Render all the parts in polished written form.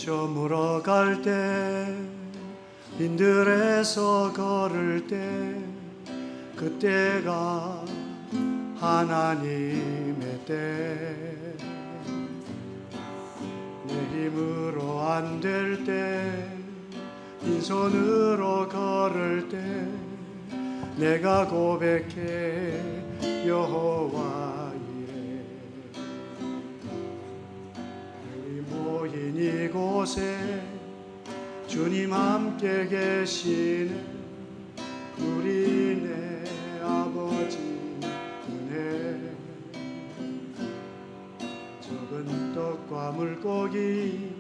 시험으로 갈 때, 빈들에서 걸을 때, 그때가 하나님의 때. 내 힘으로 안 될 때, 빈손으로 걸을 때, 내가 고백해 여호와 이래. 우리 모인 이곳에 주님 함께 계시네. 우리 내 아버지 은혜. 적은 떡과 물고기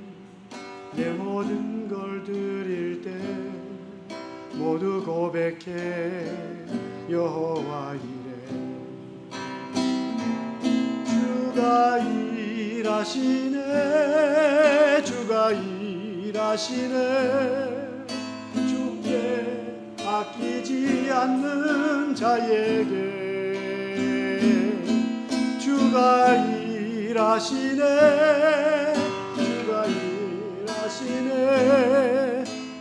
내 모든 걸 드릴 때 모두 고백해 여호와 이래. 주가 일하시네. 주가 일하시네. 주께 아끼지 않는 자에게 주가 일하시네. 주가 일하시네.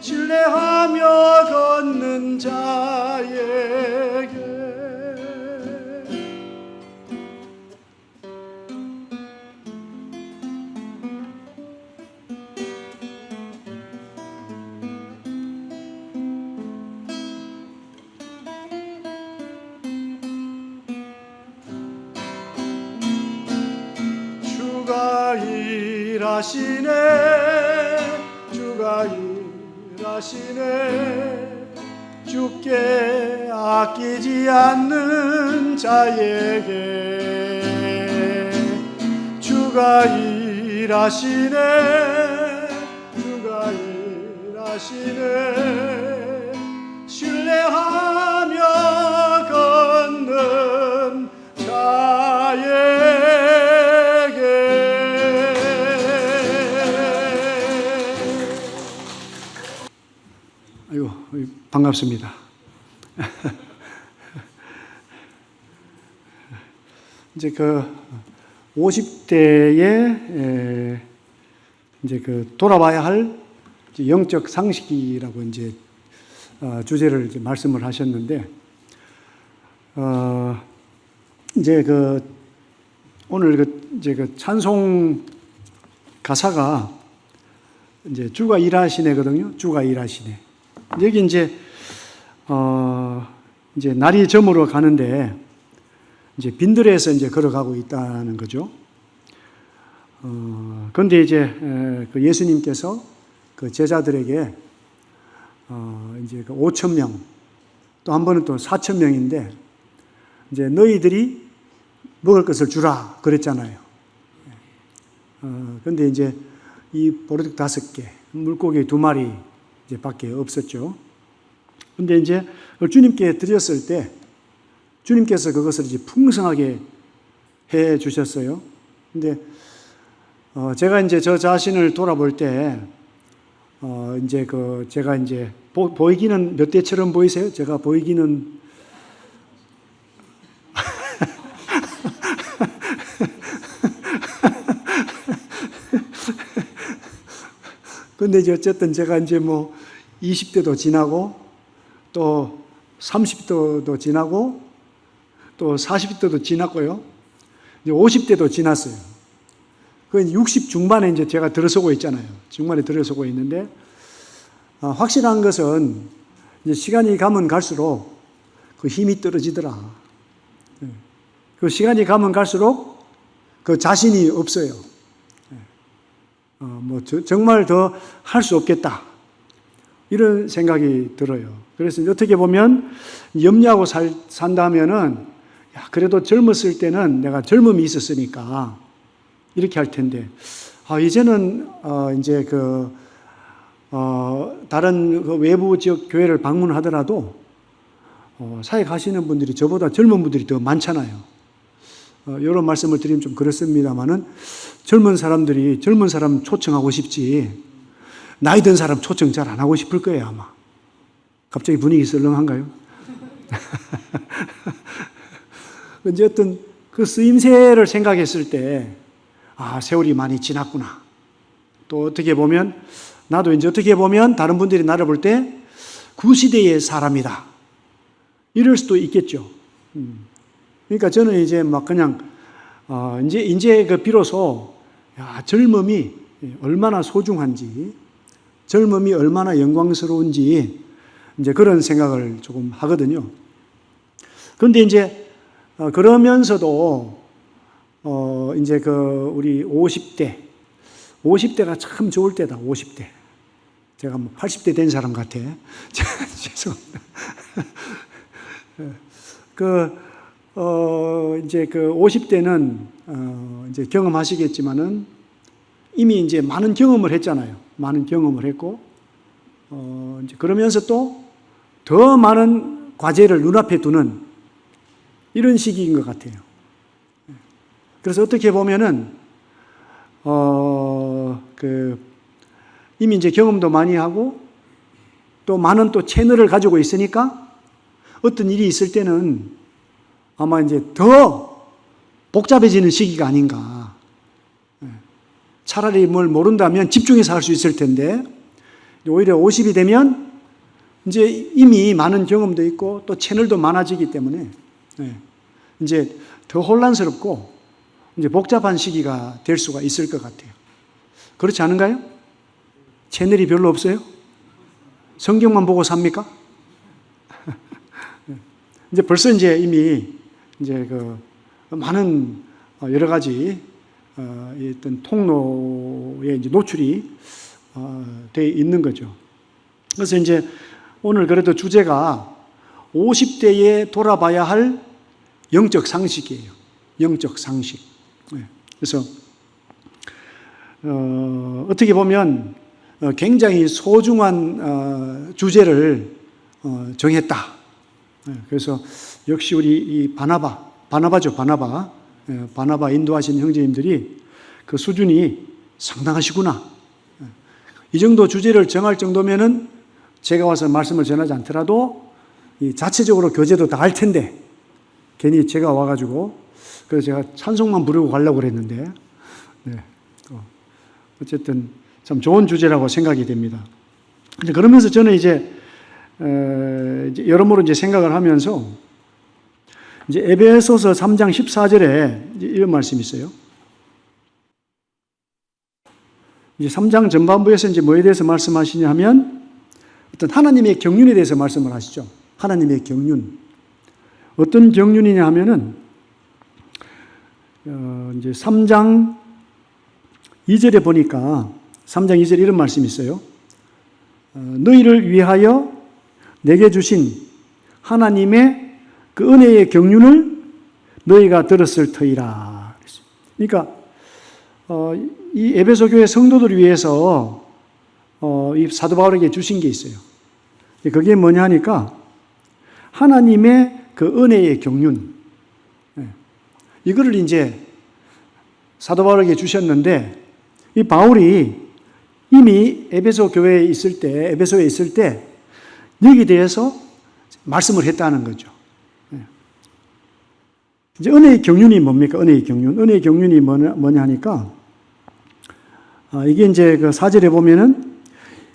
신뢰하며 걷는 자에게. 주가 일하시네. 주가 일하시네. 주께 아끼지 않는 자에게 주가 일하시네. 주가 일하시네. 신뢰하며 걷는 자에게. 아이고, 반갑습니다. 이제 그 50대에 이제 그 돌아봐야 할 영적 상식이라고 이제 주제를 이제 말씀을 하셨는데, 이제 그 오늘 이제 그 찬송 가사가 이제 주가 일하시네거든요. 주가 일하시네. 여기 이제 날이 저물어 가는데 이제 빈들에서 이제 걸어가고 있다는 거죠. 그런데 이제 그 예수님께서 그 제자들에게 이제 그 5천 명, 또 한 번은 또 4천 명인데 이제 너희들이 먹을 것을 주라 그랬잖아요. 그런데 이제 이 보르륵 5개, 물고기 2마리 이제 밖에 없었죠. 근데 이제 주님께 드렸을 때 주님께서 그것을 이제 풍성하게 해 주셨어요. 근데 제가 이제 저 자신을 돌아볼 때 이제 그 제가 이제 보이기는 몇 대처럼 보이세요? 제가 보이기는 근데 이제 어쨌든 제가 이제 뭐 20대도 지나고 또 30대도 지나고 또 40대도 지났고요. 이제 50대도 지났어요. 그 60 중반에 이제 제가 들어서고 있잖아요. 중반에 들어서고 있는데 확실한 것은 이제 시간이 가면 갈수록 그 힘이 떨어지더라. 그 시간이 가면 갈수록 그 자신이 없어요. 뭐 정말 더 할 수 없겠다 이런 생각이 들어요. 그래서 어떻게 보면 염려하고 산다면은 그래도 젊었을 때는 내가 젊음이 있었으니까 이렇게 할 텐데 이제는 이제 다른 그 외부 지역 교회를 방문하더라도 사회 가시는 분들이 저보다 젊은 분들이 더 많잖아요. 이런 말씀을 드리면 좀 그렇습니다만은 젊은 사람 초청하고 싶지 나이 든 사람 초청 잘 안 하고 싶을 거예요 아마. 갑자기 분위기 썰렁한가요? 이제 어떤 그 쓰임새를 생각했을 때 세월이 많이 지났구나. 또 어떻게 보면 나도 이제 어떻게 보면 다른 분들이 나를 볼 때 구시대의 사람이다. 이럴 수도 있겠죠. 그러니까 저는 이제 막 그냥 이제 그 비로소 젊음이 얼마나 소중한지, 젊음이 얼마나 영광스러운지 이제 그런 생각을 조금 하거든요. 그런데 이제 그러면서도 이제 그 우리 50대가 참 좋을 때다. 50대. 제가 뭐 80대 된 사람 같아. 죄송합니다. 이제 그 50대는 이제 경험하시겠지만은 이미 이제 많은 경험을 했잖아요. 많은 경험을 했고, 이제 그러면서 또 더 많은 과제를 눈앞에 두는 이런 시기인 것 같아요. 그래서 어떻게 보면은, 이미 이제 경험도 많이 하고, 또 많은 또 채널을 가지고 있으니까 어떤 일이 있을 때는 아마 이제 더 복잡해지는 시기가 아닌가. 차라리 뭘 모른다면 집중해서 할 수 있을 텐데, 오히려 50이 되면 이제 이미 많은 경험도 있고 또 채널도 많아지기 때문에 이제 더 혼란스럽고 이제 복잡한 시기가 될 수가 있을 것 같아요. 그렇지 않은가요? 채널이 별로 없어요? 성경만 보고 삽니까? 이제 벌써 이제 이미 이제 그 많은 여러 가지 어떤 통로에 이제 노출이 돼 있는 거죠. 그래서 이제 오늘 그래도 주제가 50대에 돌아봐야 할 영적 상식이에요. 영적 상식. 그래서 어떻게 보면 굉장히 소중한 주제를 정했다. 그래서 역시 우리 이 바나바죠. 바나바 인도하신 형제님들이 그 수준이 상당하시구나. 이 정도 주제를 정할 정도면은 제가 와서 말씀을 전하지 않더라도 이 자체적으로 교제도 다 할 텐데 괜히 제가 와가지고 그래서 제가 찬송만 부르고 가려고 그랬는데 어쨌든 참 좋은 주제라고 생각이 됩니다. 그러면서 저는 이제 여러모로 이제 생각을 하면서 이제 에베소서 3장 14절에 이런 말씀이 있어요. 이제 3장 전반부에서 이제 뭐에 대해서 말씀하시냐 하면 어떤 하나님의 경륜에 대해서 말씀을 하시죠. 하나님의 경륜. 어떤 경륜이냐 하면은 이제 3장 2절에 보니까 3장 2절에 이런 말씀이 있어요. 너희를 위하여 내게 주신 하나님의 그 은혜의 경륜을 너희가 들었을 터이라. 그러니까 이 에베소 교회 성도들을 위해서 이 사도 바울에게 주신 게 있어요. 그게 뭐냐 하니까 하나님의 그 은혜의 경륜. 이거를 이제 사도 바울에게 주셨는데 이 바울이 이미 에베소 교회에 있을 때, 에베소에 있을 때 여기에 대해서 말씀을 했다는 거죠. 이제 은혜의 경륜이 뭡니까? 은혜의 경륜. 은혜의 경륜이 뭐냐 하니까 이게 이제 그 4절에 보면은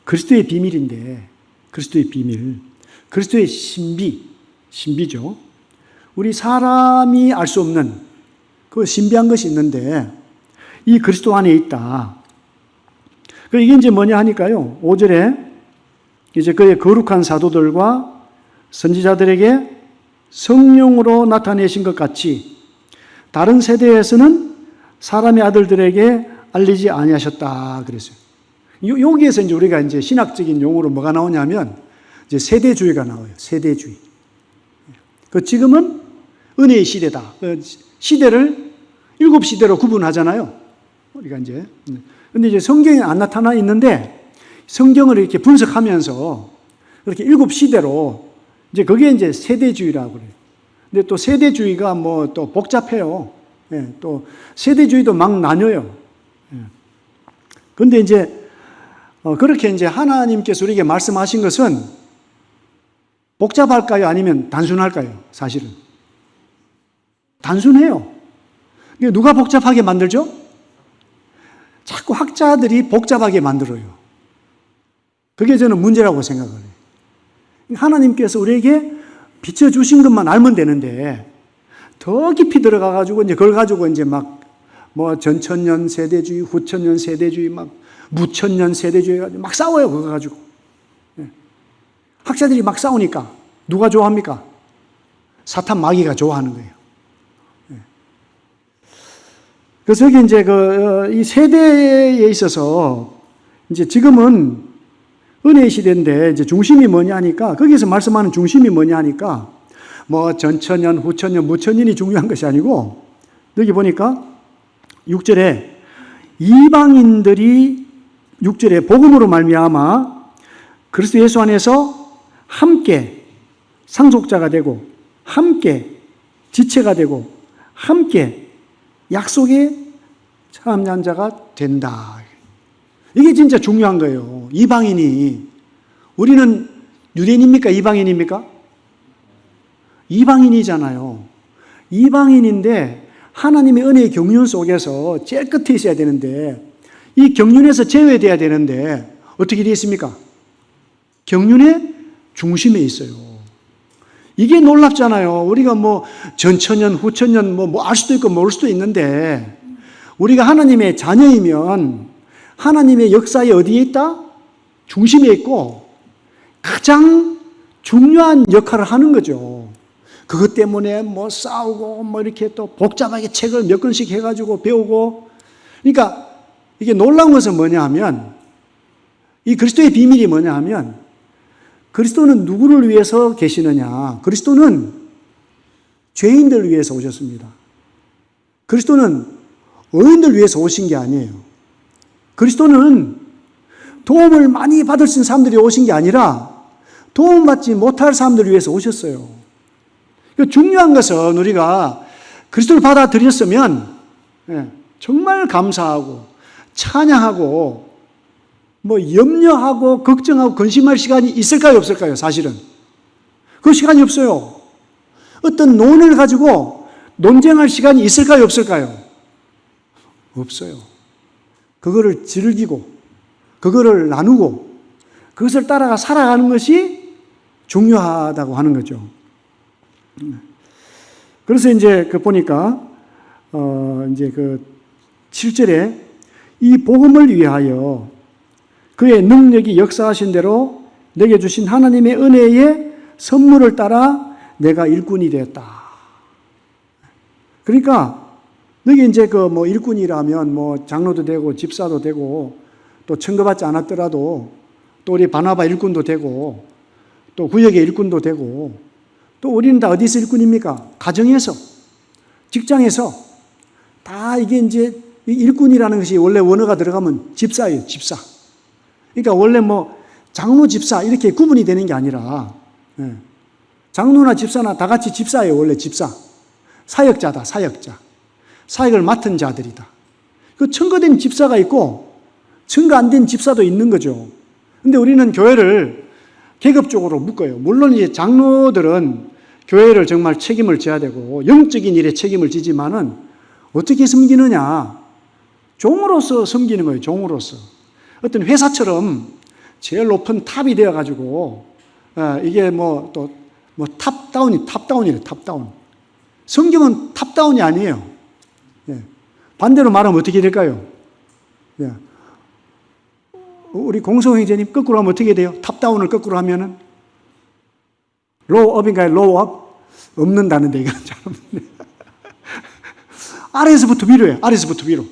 그리스도의 비밀인데, 그리스도의 비밀, 그리스도의 신비죠. 우리 사람이 알 수 없는 그 신비한 것이 있는데 이 그리스도 안에 있다. 이게 이제 뭐냐 하니까요. 5절에 이제 그의 거룩한 사도들과 선지자들에게 성령으로 나타내신 것 같이 다른 세대에서는 사람의 아들들에게 알리지 아니하셨다 그랬어요. 여기에서 이제 우리가 이제 신학적인 용어로 뭐가 나오냐면 이제 세대주의가 나와요. 세대주의. 지금은 은혜의 시대다. 시대를 7시대로 구분하잖아요. 우리가 이제. 근데 이제 성경에 안 나타나 있는데 성경을 이렇게 분석하면서 그렇게 7시대로 이제 그게 이제 세대주의라고 그래요. 근데 또 세대주의가 뭐 또 복잡해요. 또 세대주의도 막 나뉘어요. 그런데 이제 그렇게 이제 하나님께서 우리에게 말씀하신 것은 복잡할까요? 아니면 단순할까요? 사실은. 단순해요. 누가 복잡하게 만들죠? 자꾸 학자들이 복잡하게 만들어요. 그게 저는 문제라고 생각을 해요. 하나님께서 우리에게 비춰주신 것만 알면 되는데, 더 깊이 들어가가지고, 이제 그걸 가지고 이제 막, 전천년 세대주의, 후천년 세대주의, 무천년 세대주의 가지고 막 싸워요, 그거 가지고. 학자들이 막 싸우니까, 누가 좋아합니까? 사탄 마귀가 좋아하는 거예요. 그래서 여기 이제 이 세대에 있어서, 이제 지금은 은혜의 시대인데, 이제 중심이 뭐냐 하니까, 거기에서 말씀하는 중심이 뭐냐 하니까, 전천년, 후천년, 무천년이 중요한 것이 아니고, 여기 보니까 6절에 이방인들이 6절에 복음으로 말미암아 그리스도 예수 안에서 함께 상속자가 되고, 함께 지체가 되고, 함께 약속의 참여한 자가 된다. 이게 진짜 중요한 거예요. 이방인이, 우리는 유대인입니까? 이방인입니까? 이방인이잖아요. 이방인인데 하나님의 은혜의 경륜 속에서 제일 끝에 있어야 되는데, 이 경륜에서 제외돼야 되는데 어떻게 되어 있습니까? 경륜의 중심에 있어요. 이게 놀랍잖아요. 우리가 전천년, 후천년 알 수도 있고 모를 수도 있는데, 우리가 하나님의 자녀이면 하나님의 역사에 어디에 있다? 중심에 있고 가장 중요한 역할을 하는 거죠. 그것 때문에 싸우고 이렇게 또 복잡하게 책을 몇 권씩 해가지고 배우고. 그러니까 이게 놀라운 것은 뭐냐 하면, 이 그리스도의 비밀이 뭐냐 하면, 그리스도는 누구를 위해서 계시느냐? 그리스도는 죄인들을 위해서 오셨습니다. 그리스도는 의인들 위해서 오신 게 아니에요. 그리스도는 도움을 많이 받을 수 있는 사람들이 오신 게 아니라 도움받지 못할 사람들을 위해서 오셨어요. 중요한 것은 우리가 그리스도를 받아들였으면 정말 감사하고 찬양하고 염려하고 걱정하고 근심할 시간이 있을까요, 없을까요? 사실은 그 시간이 없어요. 어떤 논을 가지고 논쟁할 시간이 있을까요, 없을까요? 없어요. 그거를 즐기고 그거를 나누고 그것을 따라가 살아가는 것이 중요하다고 하는 거죠. 그래서 이제 보니까 이제 7절에 이 복음을 위하여 그의 능력이 역사하신 대로 내게 주신 하나님의 은혜의 선물을 따라 내가 일꾼이 되었다. 그러니까 여기 이제 일꾼이라면 장로도 되고 집사도 되고 또 청구받지 않았더라도 또 우리 바나바 일꾼도 되고 또 구역의 일꾼도 되고 또 우리는 다 어디서 일꾼입니까? 가정에서, 직장에서 다 이게 이제 일꾼이라는 것이 원래 원어가 들어가면 집사예요, 집사. 그러니까 원래 장로 집사 이렇게 구분이 되는 게 아니라 장로나 집사나 다 같이 집사예요, 원래 집사. 사역자다, 사역자. 사역을 맡은 자들이다. 그 청거된 집사가 있고 청거 안 된 집사도 있는 거죠. 근데 우리는 교회를 계급적으로 묶어요. 물론 이제 장로들은 교회를 정말 책임을 져야 되고 영적인 일에 책임을 지지만은 어떻게 섬기느냐? 종으로서 섬기는 거예요, 종으로서. 어떤 회사처럼 제일 높은 탑이 되어가지고 이게 탑다운이래, 탑다운. 성경은 탑다운이 아니에요. 반대로 말하면 어떻게 될까요? 우리 공성형제님 거꾸로 하면 어떻게 돼요? 탑다운을 거꾸로 하면은 로우업인가요? 로우업? 없는다는데 이건 잘 없네. 아래에서부터 위로예요. 아래에서부터 위로.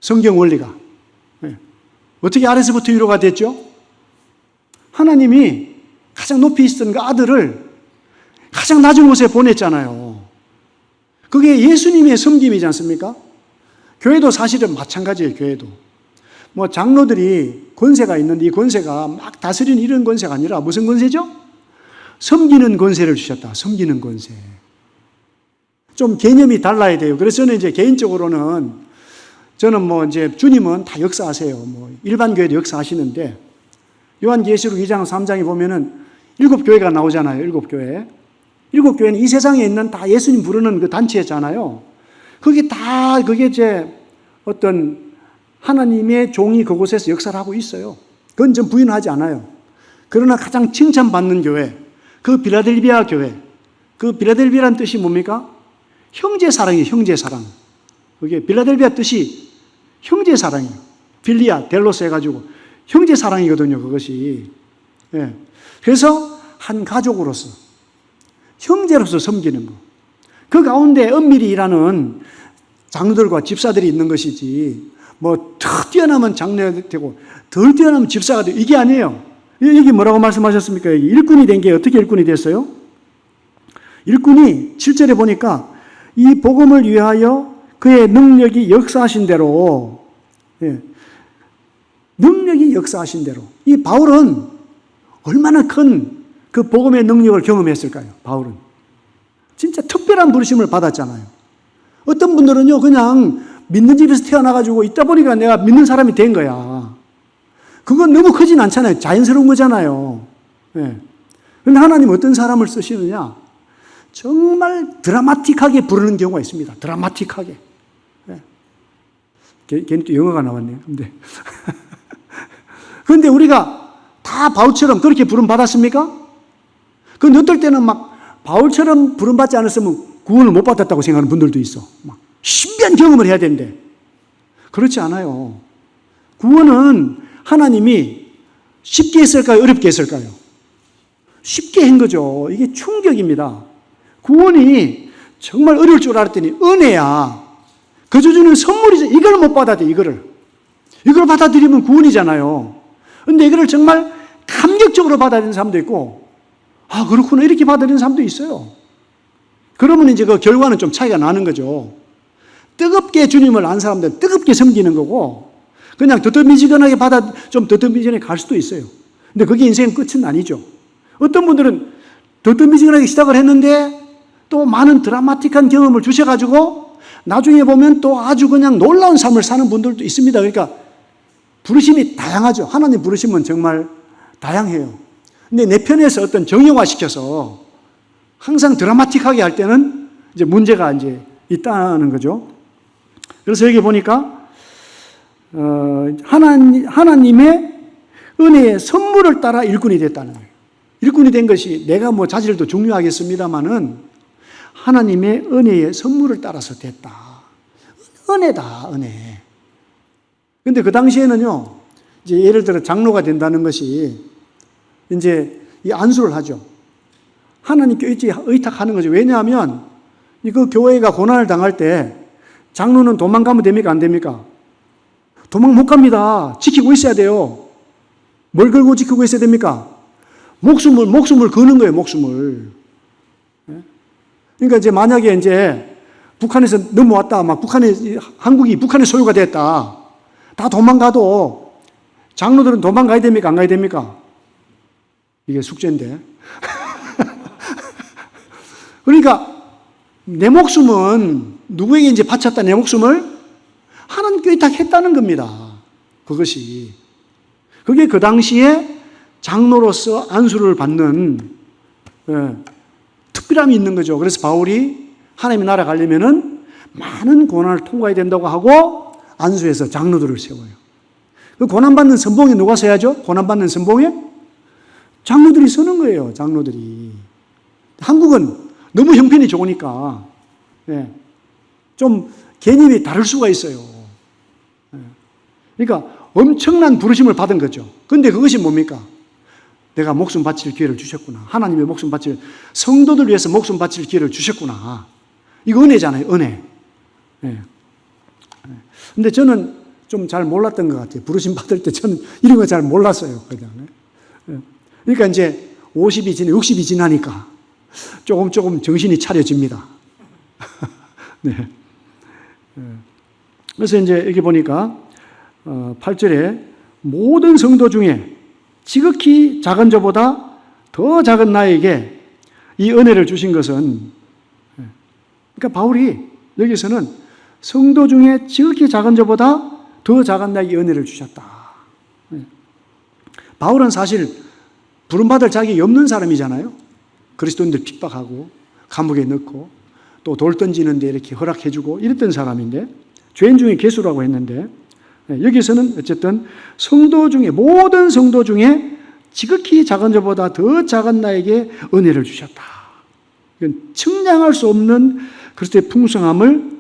성경 원리가. 어떻게 아래에서부터 위로가 됐죠? 하나님이 가장 높이 있었던 그 아들을 가장 낮은 곳에 보냈잖아요. 그게 예수님의 섬김이지 않습니까? 교회도 사실은 마찬가지예요, 교회도. 장로들이 권세가 있는데 이 권세가 막 다스리는 이런 권세가 아니라 무슨 권세죠? 섬기는 권세를 주셨다. 섬기는 권세. 좀 개념이 달라야 돼요. 그래서 저는 이제 개인적으로는 저는 이제 주님은 다 역사하세요. 일반 교회도 역사하시는데 요한계시록 2장 3장에 보면은 7교회가 나오잖아요. 7교회. 7교회는 이 세상에 있는 다 예수님 부르는 그 단체잖아요. 그게 이제 어떤 하나님의 종이 그곳에서 역사를 하고 있어요. 그건 전 부인하지 않아요. 그러나 가장 칭찬받는 교회, 그 빌라델비아 교회, 그 빌라델비아라는 뜻이 뭡니까? 형제 사랑이에요. 형제 사랑. 그게 빌라델비아 뜻이 형제 사랑이에요. 빌리아, 델로스 해가지고 형제 사랑이거든요. 그것이. 예. 그래서 한 가족으로서 형제로서 섬기는 거. 그 가운데 엄밀히 일하는 장로들과 집사들이 있는 것이지 뭐 더 뛰어나면 장로가 되고 덜 뛰어나면 집사가 되고 이게 아니에요. 여기 뭐라고 말씀하셨습니까? 여기 일꾼이 된 게 어떻게 일꾼이 됐어요? 일꾼이 7절에 보니까 이 복음을 위하여 그의 능력이 역사하신 대로, 예, 능력이 역사하신 대로. 이 바울은 얼마나 큰 그 복음의 능력을 경험했을까요? 바울은 진짜 특별한 부르심을 받았잖아요. 어떤 분들은요 그냥 믿는 집에서 태어나가지고 있다 보니까 내가 믿는 사람이 된 거야. 그건 너무 크진 않잖아요. 자연스러운 거잖아요. 예. 그런데 하나님 어떤 사람을 쓰시느냐? 정말 드라마틱하게 부르는 경우가 있습니다. 드라마틱하게. 예. 걔는 또 영어가 나왔네요. 그런데 우리가 다 바울처럼 그렇게 부름 받았습니까? 그런데 어떨 때는 막 바울처럼 부름 받지 않았으면 구원을 못 받았다고 생각하는 분들도 있어. 막 신비한 경험을 해야 되는데 그렇지 않아요. 구원은 하나님이 쉽게 했을까요? 어렵게 했을까요? 쉽게 한 거죠. 이게 충격입니다. 구원이 정말 어려울 줄 알았더니 은혜야. 그저 주는 선물이죠. 이걸 못 받아야 돼. 이걸 받아들이면 구원이잖아요. 근데 이거를 정말 감격적으로 받아들이는 사람도 있고, 아 그렇구나 이렇게 받아들이는 사람도 있어요. 그러면 이제 그 결과는 좀 차이가 나는 거죠. 뜨겁게 주님을 안 사람들은 뜨겁게 섬기는 거고, 그냥 더듬이지근하게 좀 더듬이지근하게 갈 수도 있어요. 근데 그게 인생의 끝은 아니죠. 어떤 분들은 더듬이지근하게 시작을 했는데 또 많은 드라마틱한 경험을 주셔가지고 나중에 보면 또 아주 그냥 놀라운 삶을 사는 분들도 있습니다. 그러니까 부르심이 다양하죠. 하나님 부르심은 정말 다양해요. 근데 내 편에서 어떤 정형화시켜서 항상 드라마틱하게 할 때는 이제 문제가 이제 있다는 거죠. 그래서 여기 보니까 하나님의 은혜의 선물을 따라 일꾼이 됐다는 거예요. 일꾼이 된 것이 내가 뭐 자질도 중요하겠습니다만은 하나님의 은혜의 선물을 따라서 됐다. 은혜다, 은혜. 근데 그 당시에는요, 이제 예를 들어 장로가 된다는 것이 이제 이 안수를 하죠. 하나님께 의탁하는 거죠. 왜냐하면 그 교회가 고난을 당할 때 장로는 도망가면 됩니까? 안 됩니까? 도망 못 갑니다. 지키고 있어야 돼요. 뭘 걸고 지키고 있어야 됩니까? 목숨을 거는 거예요, 목숨을. 그러니까 이제 만약에 이제 북한에서 넘어왔다, 한국이 북한의 소유가 됐다. 다 도망가도 장로들은 도망가야 됩니까? 안 가야 됩니까? 이게 숙제인데. 그러니까 내 목숨은 누구에게 이제 바쳤다, 내 목숨을 하나님께 의탁했다는 겁니다. 그것이. 그게 그 당시에 장로로서 안수를 받는 특별함이 있는 거죠. 그래서 바울이 하나님의 나라 가려면은 많은 고난을 통과해야 된다고 하고 안수해서 장로들을 세워요. 그 고난받는 선봉에 누가 서야죠? 고난받는 선봉에? 장로들이 서는 거예요. 장로들이. 한국은 너무 형편이 좋으니까 좀 개념이 다를 수가 있어요. 그러니까 엄청난 부르심을 받은 거죠. 그런데 그것이 뭡니까? 내가 목숨 바칠 기회를 주셨구나. 하나님의 목숨 바칠, 성도들 위해서 목숨 바칠 기회를 주셨구나. 이거 은혜잖아요, 은혜. 근데 저는 좀 잘 몰랐던 것 같아요. 부르심 받을 때 저는 이런 거 잘 몰랐어요. 그냥. 그러니까 이제 50이 지나 60이 지나니까 조금 정신이 차려집니다. 네. 그래서 이제 여기 보니까 8절에 모든 성도 중에 지극히 작은 저보다 더 작은 나에게 이 은혜를 주신 것은, 그러니까 바울이 여기서는 성도 중에 지극히 작은 저보다 더 작은 나에게 은혜를 주셨다. 바울은 사실 부름받을 자격이 없는 사람이잖아요. 그리스도인들 핍박하고 감옥에 넣고 또 돌 던지는데 이렇게 허락해주고 이랬던 사람인데, 죄인 중에 괴수라고 했는데, 여기서는 어쨌든 성도 중에, 모든 성도 중에 지극히 작은 자보다 더 작은 나에게 은혜를 주셨다. 이건 측량할 수 없는 그리스도의 풍성함을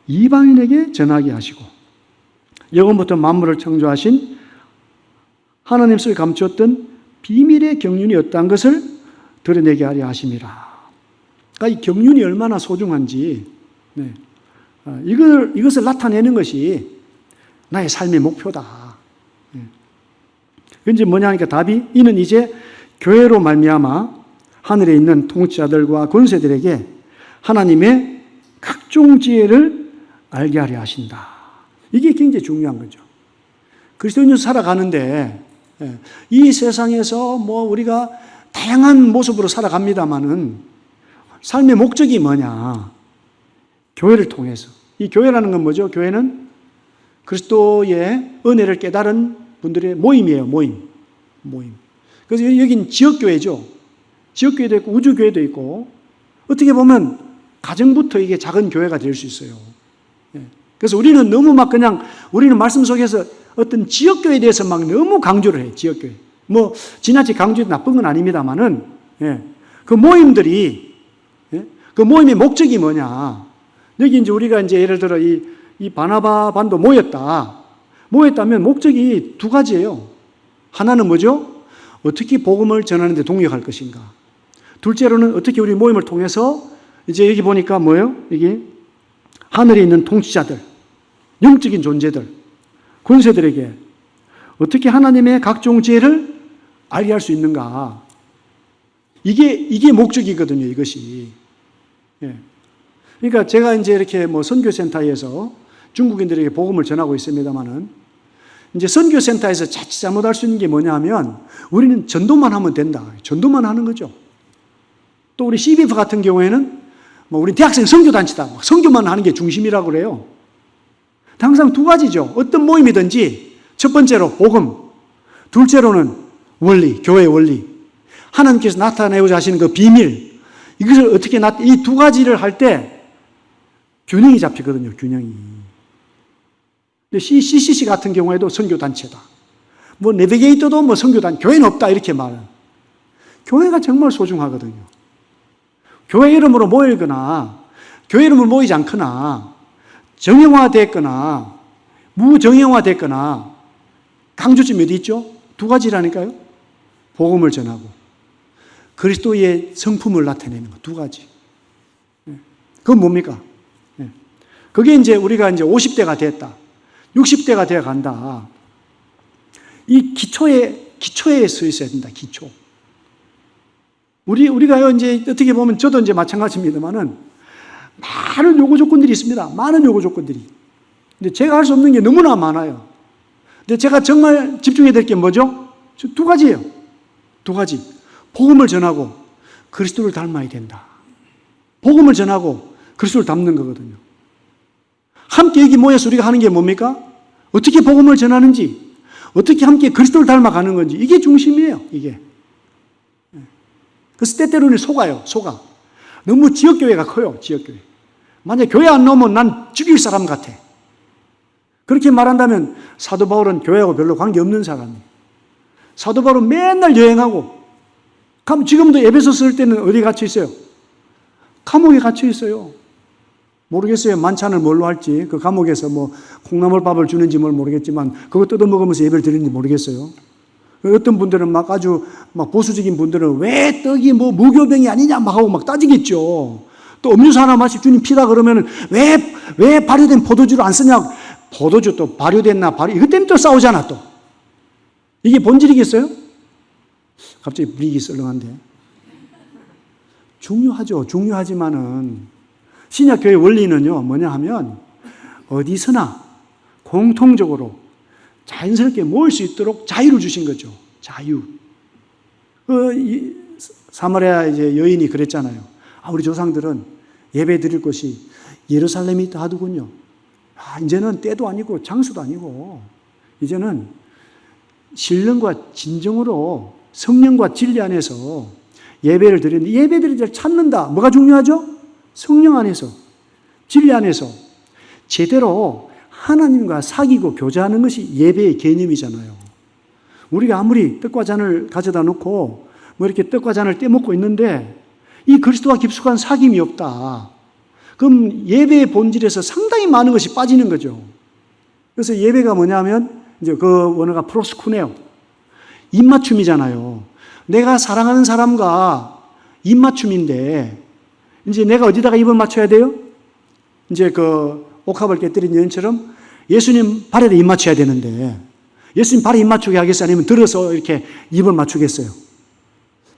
이방인에게 전하게 하시고, 영원부터 만물을 창조하신 하나님 속에 감추었던 비밀의 경륜이 어떠한 것을 드러내게 하려 하심이라. 그러니까 이 경륜이 얼마나 소중한지, 이것을 나타내는 것이 나의 삶의 목표다. 이제 뭐냐 하니까 답이, 이는 이제 교회로 말미암아 하늘에 있는 통치자들과 권세들에게 하나님의 각종 지혜를 알게 하려 하신다. 이게 굉장히 중요한 거죠. 그리스도인으로 살아가는데 이 세상에서 우리가 다양한 모습으로 살아갑니다마는 삶의 목적이 뭐냐? 교회를 통해서. 이 교회라는 건 뭐죠? 교회는 그리스도의 은혜를 깨달은 분들의 모임이에요. 모임. 그래서 여긴 지역교회죠. 지역교회도 있고 우주교회도 있고, 어떻게 보면 가정부터 이게 작은 교회가 될 수 있어요. 그래서 우리는 너무 우리는 말씀 속에서 어떤 지역교회에 대해서 너무 강조를 해요. 지역교회. 지나치 강조해도 나쁜 건 아닙니다만은, 그 모임들이, 그 모임의 목적이 뭐냐. 여기 이제 우리가 이제 예를 들어 이 바나바 반도 모였다면 목적이 두 가지예요. 하나는 뭐죠? 어떻게 복음을 전하는 데 동역할 것인가. 둘째로는 어떻게 우리 모임을 통해서 이제 여기 보니까 뭐예요? 이게 하늘에 있는 통치자들, 영적인 존재들, 권세들에게 어떻게 하나님의 각종 지혜를 알게 할 수 있는가. 이게 목적이거든요, 이것이. 그러니까 제가 이제 이렇게 선교센터에서 중국인들에게 복음을 전하고 있습니다만은, 이제 선교센터에서 자칫 잘못할 수 있는 게 뭐냐 하면, 우리는 전도만 하면 된다. 전도만 하는 거죠. 또 우리 CBF 같은 경우에는 우리 대학생 선교단체다. 선교만 하는 게 중심이라고 그래요. 항상 두 가지죠. 어떤 모임이든지 첫 번째로 복음, 둘째로는 원리, 교회의 원리. 하나님께서 나타내고자 하시는 그 비밀. 이것을 어떻게 이 두 가지를 할 때 균형이 잡히거든요. 균형이. CCC 같은 경우에도 선교단체다. 내비게이터도 교회는 없다 이렇게 말해요. 교회가 정말 소중하거든요. 교회 이름으로 모이거나 교회 이름으로 모이지 않거나 정형화됐거나 무정형화됐거나 강조점이 어디 있죠? 두 가지라니까요. 복음을 전하고 그리스도의 성품을 나타내는 것, 두 가지. 그건 뭡니까? 그게 이제 우리가 이제 50대가 됐다. 60대가 되어 간다. 이 기초에 서 있어야 된다, 기초. 우리가요, 이제 어떻게 보면 저도 이제 마찬가지입니다만은 많은 요구 조건들이 있습니다. 많은 요구 조건들이. 근데 제가 할 수 없는 게 너무나 많아요. 근데 제가 정말 집중해야 될 게 뭐죠? 두 가지예요. 두 가지. 복음을 전하고 그리스도를 닮아야 된다. 복음을 전하고 그리스도를 닮는 거거든요. 함께 여기 모여서 우리가 하는 게 뭡니까? 어떻게 복음을 전하는지, 어떻게 함께 그리스도를 닮아가는 건지, 이게 중심이에요, 이게. 그래서 때때로는 속아요. 너무 지역교회가 커요, 지역교회. 만약 교회 안 나오면 난 죽일 사람 같아. 그렇게 말한다면 사도 바울은 교회하고 별로 관계없는 사람이에요. 사도 바울은 맨날 여행하고, 지금도 에베소 쓸 때는 어디 갇혀 있어요? 감옥에 갇혀 있어요. 모르겠어요. 만찬을 뭘로 할지. 그 감옥에서 콩나물밥을 주는지 모르겠지만, 그거 뜯어먹으면서 예배를 드리는지 모르겠어요. 어떤 분들은 아주 보수적인 분들은 왜 떡이 무교병이 아니냐 하고 따지겠죠. 또 음료수 하나 마시고 주님 피다 그러면은 왜 발효된 포도주를 안 쓰냐고. 포도주 또 발효됐나, 이것 때문에 또 싸우잖아, 또. 이게 본질이겠어요? 갑자기 분위기 썰렁한데. 중요하죠. 중요하지만은, 신약교회 원리는요, 뭐냐 하면, 어디서나 공통적으로 자연스럽게 모일 수 있도록 자유를 주신 거죠. 자유. 사마리아 이제 여인이 그랬잖아요. 우리 조상들은 예배 드릴 곳이 예루살렘이 있다 하더군요. 이제는 때도 아니고 장소도 아니고, 이제는 신령과 진정으로 성령과 진리 안에서 예배를 드리는데, 예배 드릴 때 찾는다. 뭐가 중요하죠? 성령 안에서, 진리 안에서 제대로 하나님과 사귀고 교제하는 것이 예배의 개념이잖아요. 우리가 아무리 떡과 잔을 가져다 놓고 뭐 이렇게 떡과 잔을 떼먹고 있는데 이 그리스도와 깊숙한 사귐이 없다. 그럼 예배의 본질에서 상당히 많은 것이 빠지는 거죠. 그래서 예배가 뭐냐면 이제 그 원어가 프로스쿠네오, 입맞춤이잖아요. 내가 사랑하는 사람과 입맞춤인데 이제 내가 어디다가 입을 맞춰야 돼요? 이제 그 옥합을 깨뜨린 여인처럼 예수님 발에다 입 맞춰야 되는데 예수님 발에 입 맞추게 하겠어요? 아니면 들어서 이렇게 입을 맞추겠어요?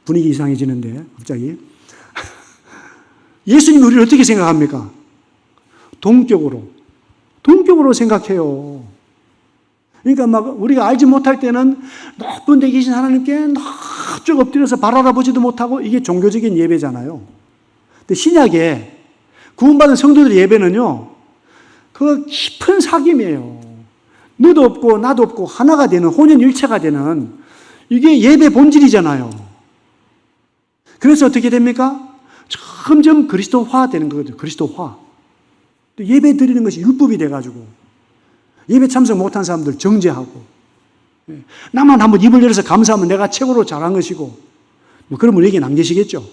분위기 이상해지는데 갑자기. 예수님이 우리를 어떻게 생각합니까? 동격으로 생각해요. 그러니까 막 우리가 알지 못할 때는 높은 데 계신 하나님께 쭉 엎드려서 발 알아보지도 못하고 이게 종교적인 예배잖아요. 근데 신약에 구원받은 성도들의 예배는요, 그 깊은 사귐이에요. 너도 없고 나도 없고 하나가 되는 혼연일체가 되는 이게 예배 본질이잖아요. 그래서 어떻게 됩니까? 점점 그리스도화 되는 거거든요. 그리스도화. 또 예배 드리는 것이 율법이 돼가지고 예배 참석 못한 사람들 정죄하고 나만 한번 입을 열어서 감사하면 내가 최고로 잘한 것이고 뭐 그런 분 얘기는 안 계시겠죠.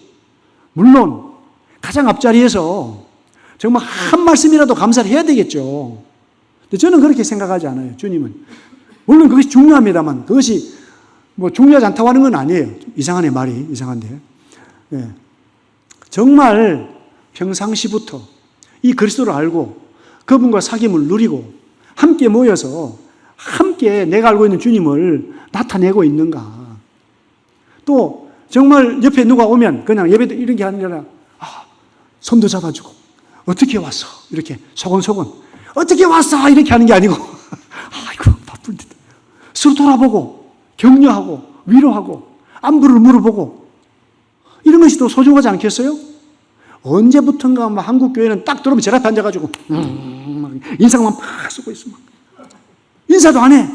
물론 가장 앞자리에서 정말 한 말씀이라도 감사를 해야 되겠죠. 근데 저는 그렇게 생각하지 않아요. 주님은. 물론 그것이 중요합니다만 그것이 뭐 중요하지 않다고 하는 건 아니에요. 이상하네, 말이. 이상한데. 네. 정말 평상시부터 이 그리스도를 알고 그분과 사귐을 누리고 함께 모여서 함께 내가 알고 있는 주님을 나타내고 있는가. 또 정말 옆에 누가 오면 그냥 예배도 이런 게 아니라 손도 잡아주고 어떻게 왔어? 이렇게 소곤소곤 어떻게 왔어? 이렇게 하는 게 아니고 아이고 바쁜데 서로 돌아보고 격려하고 위로하고 안부를 물어보고 이런 것이 더 소중하지 않겠어요? 언제부턴가 막 한국 교회는 딱 들어오면 제 앞에 앉아가지고 막 인상만 팍 쓰고 있어. 막. 인사도 안 해.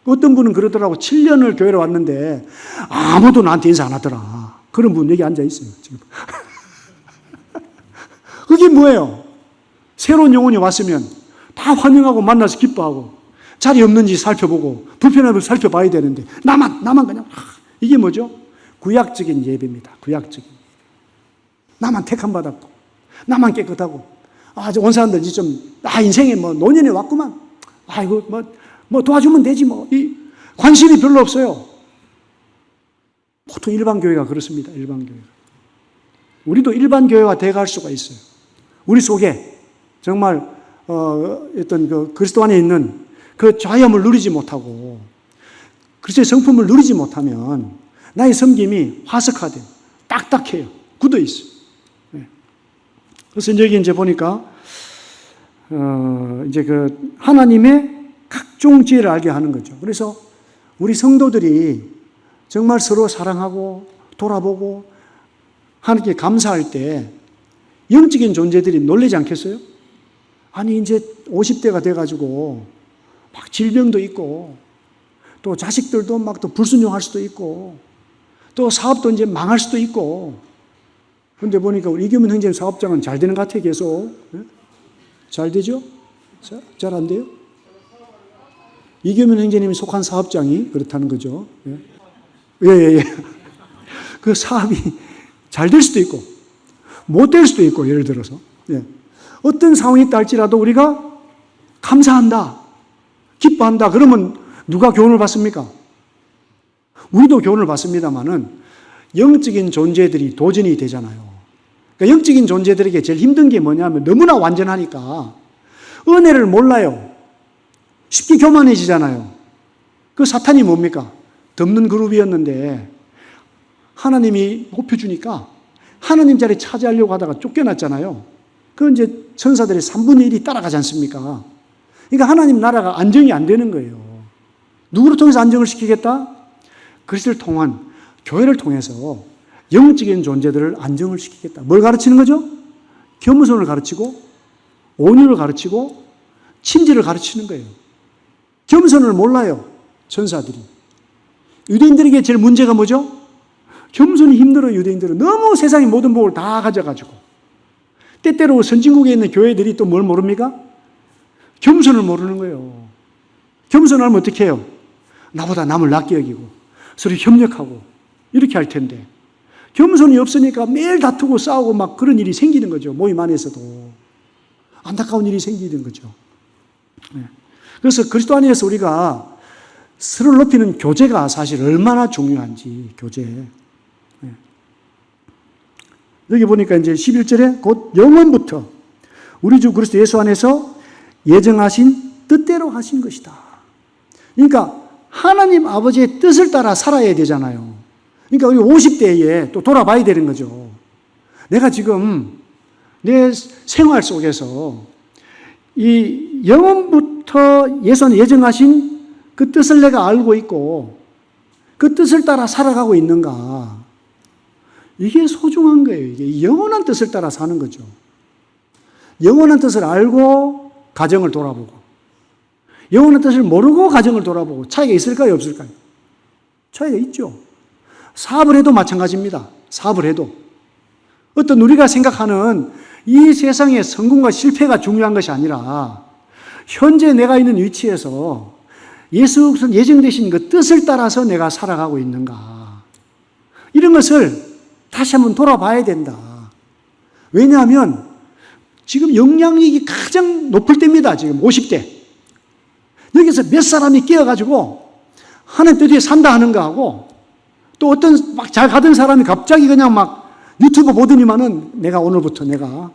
어떤 분은 그러더라고. 7년을 교회로 왔는데 아무도 나한테 인사 안 하더라. 그런 분 여기 앉아 있어요. 지금. 그게 뭐예요? 새로운 영혼이 왔으면 다 환영하고 만나서 기뻐하고 자리 없는지 살펴보고 불편함을 살펴봐야 되는데 나만 그냥 이게 뭐죠? 구약적인 예배입니다. 구약적인. 나만 택함 받았고 나만 깨끗하고 온 사람들 이제 좀 인생에 뭐 노년에 왔구만. 아이고 뭐 도와주면 되지 뭐. 이 관심이 별로 없어요. 보통 일반 교회가 그렇습니다. 일반 교회가. 우리도 일반 교회가 돼갈 수가 있어요. 우리 속에 정말 어떤 그 그리스도 안에 있는 그 자유함을 누리지 못하고 그리스도의 성품을 누리지 못하면 나의 섬김이 화석화돼 딱딱해요. 굳어 있어요. 네. 그래서 여기 이제 보니까 이제 그 하나님의 각종 지혜를 알게 하는 거죠. 그래서 우리 성도들이 정말 서로 사랑하고 돌아보고 하나님께 감사할 때 영적인 존재들이 놀라지 않겠어요? 아니 이제 50대가 돼가지고 막 질병도 있고 또 자식들도 막 또 불순종할 수도 있고 또 사업도 이제 망할 수도 있고 그런데 보니까 우리 이규민 형제님 사업장은 잘 되는 것 같아요. 계속. 잘 되죠? 잘 안 돼요? 이규민 형제님이 속한 사업장이 그렇다는 거죠. 예. 그 사업이 잘 될 수도 있고 못 될 수도 있고 예를 들어서 어떤 상황이 있다 할지라도 우리가 감사한다, 기뻐한다 그러면 누가 교훈을 받습니까? 우리도 교훈을 받습니다만은 영적인 존재들이 도전이 되잖아요. 그러니까 영적인 존재들에게 제일 힘든 게 뭐냐면 너무나 완전하니까 은혜를 몰라요. 쉽게 교만해지잖아요. 그 사탄이 뭡니까? 덮는 그룹이었는데 하나님이 높여주니까 하나님 자리 차지하려고 하다가 쫓겨났잖아요. 그 이제 천사들의 3분의 1이 따라가지 않습니까? 그러니까 하나님 나라가 안정이 안 되는 거예요. 누구를 통해서 안정을 시키겠다? 그리스도를 통한 교회를 통해서 영적인 존재들을 안정을 시키겠다. 뭘 가르치는 거죠? 겸손을 가르치고 온유를 가르치고 친절을 가르치는 거예요. 겸손을 몰라요. 천사들이. 유대인들에게 제일 문제가 뭐죠? 겸손이 힘들어요. 유대인들은 너무 세상의 모든 복을 다 가져가지고 때때로 선진국에 있는 교회들이 또 뭘 모릅니까? 겸손을 모르는 거예요. 겸손하면 어떻게 해요? 나보다 남을 낮게 여기고 서로 협력하고 이렇게 할 텐데 겸손이 없으니까 매일 다투고 싸우고 막 그런 일이 생기는 거죠. 모임 안에서도 안타까운 일이 생기는 거죠. 그래서 그리스도 안에서 우리가 서로를 높이는 교제가 사실 얼마나 중요한지, 교제. 여기 보니까 이제 11절에 곧 영원부터 우리 주 그리스도 예수 안에서 예정하신 뜻대로 하신 것이다. 그러니까 하나님 아버지의 뜻을 따라 살아야 되잖아요. 그러니까 우리 50대에 또 돌아봐야 되는 거죠. 내가 지금 내 생활 속에서 이 영원부터 예선 예정하신 그 뜻을 내가 알고 있고 그 뜻을 따라 살아가고 있는가? 이게 소중한 거예요. 이게 영원한 뜻을 따라 사는 거죠. 영원한 뜻을 알고 가정을 돌아보고 영원한 뜻을 모르고 가정을 돌아보고 차이가 있을까요? 없을까요? 차이가 있죠. 사업을 해도 마찬가지입니다. 사업을 해도. 어떤 우리가 생각하는 이 세상의 성공과 실패가 중요한 것이 아니라 현재 내가 있는 위치에서 예수께서 예정되신 그 뜻을 따라서 내가 살아가고 있는가. 이런 것을 다시 한번 돌아봐야 된다. 왜냐하면 지금 영향력이 가장 높을 때입니다. 지금 50대. 여기서 몇 사람이 끼어가지고 하나님 뜻 위에 산다 하는 거하고 또 어떤 막 잘 가던 사람이 갑자기 그냥 막 유튜브 보더니만은 내가 오늘부터 내가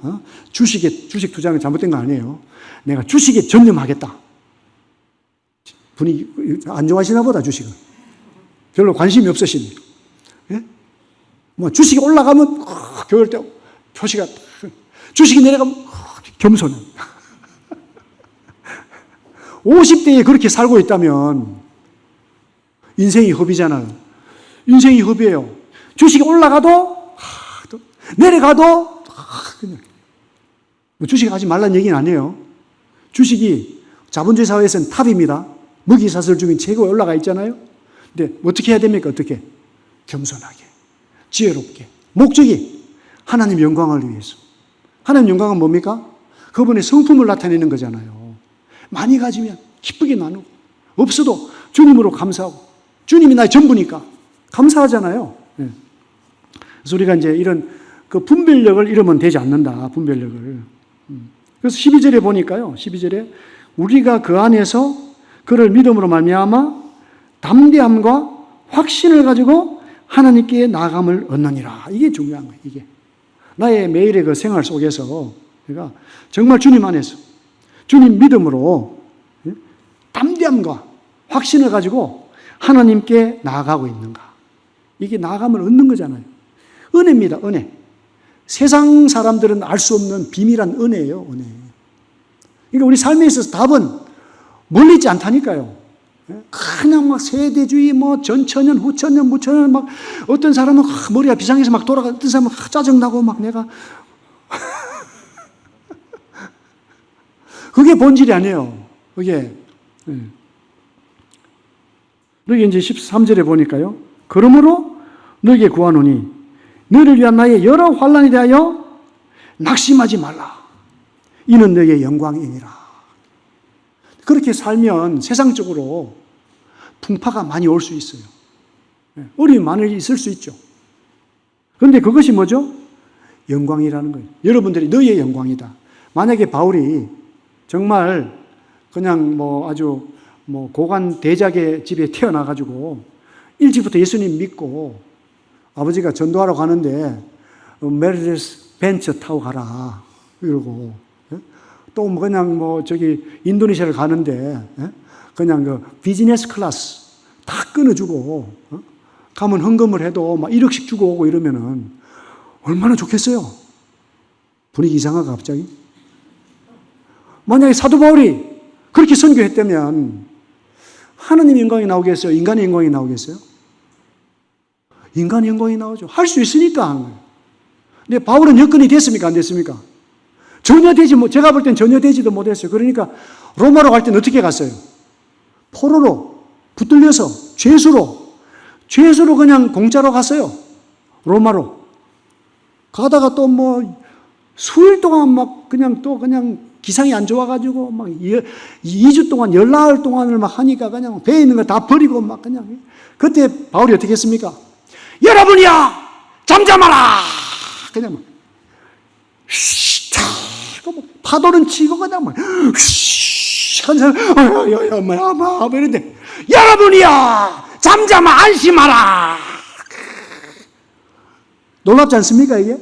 주식 투자는 잘못된 거 아니에요. 내가 주식에 전념하겠다. 분위기 안 좋아하시나 보다 주식은. 별로 관심이 없으시네. 예? 뭐 주식이 올라가면 교회 때 표시가 주식이 내려가면 겸손해. 50대에 그렇게 살고 있다면 인생이 허비잖아요. 인생이 허비예요. 주식이 올라가도 내려가도 그냥 주식 하지 말라는 얘기는 아니에요. 주식이 자본주의 사회에서는 탑입니다. 먹이사슬 중에 최고에 올라가 있잖아요. 근데 어떻게 해야 됩니까? 어떻게? 겸손하게, 지혜롭게. 목적이 하나님 영광을 위해서. 하나님 영광은 뭡니까? 그분의 성품을 나타내는 거잖아요. 많이 가지면 기쁘게 나누고 없어도 주님으로 감사하고 주님이 나의 전부니까 감사하잖아요. 그래서 우리가 이제 이런 그 분별력을 잃으면 되지 않는다. 분별력을. 그래서 12절에 보니까요. 12절에 우리가 그 안에서 그를 믿음으로 말미암아 담대함과 확신을 가지고 하나님께 나아감을 얻느니라. 이게 중요한 거예요. 이게 나의 매일의 그 생활 속에서 내가 정말 주님 안에서 주님 믿음으로 담대함과 확신을 가지고 하나님께 나아가고 있는가. 이게 나아감을 얻는 거잖아요. 은혜입니다. 은혜. 세상 사람들은 알 수 없는 비밀한 은혜예요. 은혜. 그러니까 우리 삶에 있어서 답은 멀리 있지 않다니까요. 그냥 막 세대주의, 뭐 전천년, 후천년, 무천년 막 어떤 사람은 머리가 비상해서 막 돌아가, 어떤 사람은 짜증나고 막 내가 그게 본질이 아니에요. 그게. 여기 이제 13절에 보니까요. 그러므로 너에게 구하노니 너를 위한 나의 여러 환난에 대하여 낙심하지 말라. 이는 너의 영광이니라. 그렇게 살면 세상적으로 풍파가 많이 올 수 있어요. 어려움이 많이 있을 수 있죠. 그런데 그것이 뭐죠? 영광이라는 거예요. 여러분들이 너의 영광이다. 만약에 바울이 정말 그냥 뭐 아주 뭐 고관 대작의 집에 태어나가지고 일찍부터 예수님 믿고 아버지가 전도하러 가는데 메르세데스 벤츠 타고 가라 이러고 또 뭐 그냥 뭐 저기 인도네시아를 가는데 그냥 그 비즈니스 클래스 다 끊어주고 가면 헌금을 해도 막 1억씩 주고 오고 이러면은 얼마나 좋겠어요. 분위기 이상하가 갑자기. 만약에 사도 바울이 그렇게 선교했다면 하나님의 영광이 나오겠어요? 인간의 영광이 나오겠어요? 인간의 영광이 나오죠. 할 수 있으니까 하는 거예요. 근데 바울은 여건이 됐습니까? 안 됐습니까? 전혀 되지, 제가 볼 땐 전혀 되지도 못했어요. 그러니까 로마로 갈 때는 어떻게 갔어요? 포로로 붙들려서 죄수로 그냥 공짜로 갔어요. 로마로. 가다가 또 뭐 수일 동안 막 그냥 기상이 안 좋아가지고 막 2주 동안 열나흘 동안을 막 하니까 그냥 배에 있는 거 다 버리고 막 그냥. 그때 바울이 어떻게 했습니까? 여러분이야 잠잠하라. 그냥 막 파도는 치고 그냥 막 한 사람 뭐 이런데 여러분이야 잠잠하 안심하라. 놀랍지 않습니까 이게?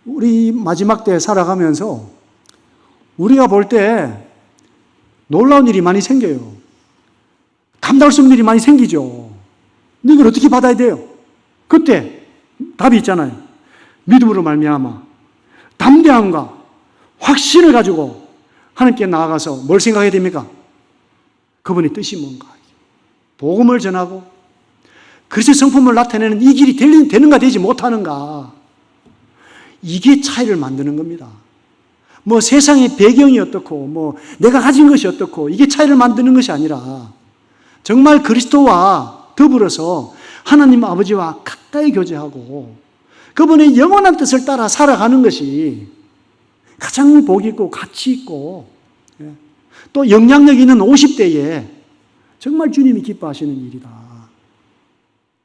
우리 마지막 때 살아가면서 우리가 볼 때 놀라운 일이 많이 생겨요. 감당할 수 없는 일이 많이 생기죠. 근데 이걸 어떻게 받아야 돼요? 그때 답이 있잖아요. 믿음으로 말미암아 담대함과 확신을 가지고 하나님께 나아가서 뭘 생각해야 됩니까? 그분의 뜻이 뭔가, 복음을 전하고 그리스도의 성품을 나타내는 이 길이 되는가 되지 못하는가, 이게 차이를 만드는 겁니다. 뭐 세상의 배경이 어떻고 뭐 내가 가진 것이 어떻고 이게 차이를 만드는 것이 아니라 정말 그리스도와 더불어서 하나님 아버지와 가까이 교제하고 그분의 영원한 뜻을 따라 살아가는 것이 가장 복 있고 가치 있고 또 영향력 있는 50대에 정말 주님이 기뻐하시는 일이다.